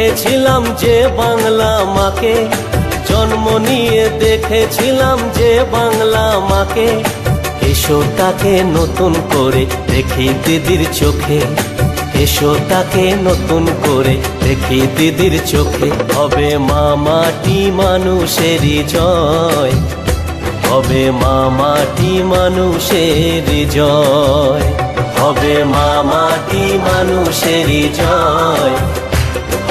দেখেছিলাম যে বাংলা মাকে, জন্ম নিয়ে দেখেছিলাম যে বাংলা মাকে। এসো তাকে নতুন করে দেখি দিদির চোখে, এসো তাকে নতুন করে দেখি দিদির চোখে। হবে মা মাটি মানুষেরই জয়, হবে মা মাটি মানুষেরই জয়, হবে মা মাটি মানুষেরই জয়,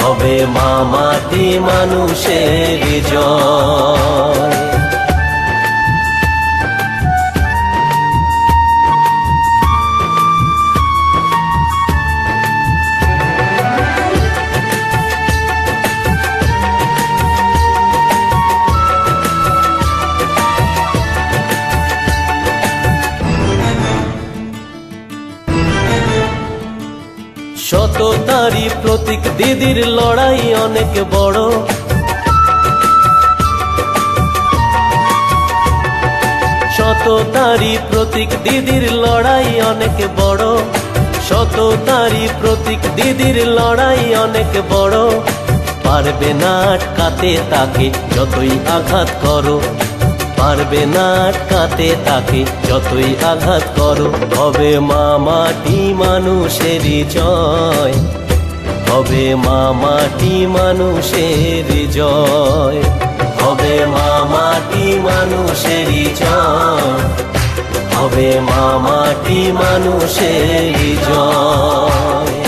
হবে মা মাটি মানুষেরই জয়। সততারই প্রতীক দিদির লড়াই অনেক বড়, সততারই প্রতীক দিদির লড়াই অনেক বড়, সততারই প্রতীক দিদির লড়াই অনেক বড়। পারবে না আটকাতে তাকে যতই আঘাত করো, পারবে না আটকাতে তাকে যতই আঘাত করো। হবে মা মাটি মানুষেরই জয়, হবে মা মাটি মানুষেরই জয়, হবে মা মাটি মানুষেরই জয়, হবে মা মাটি মানুষেরই জয়।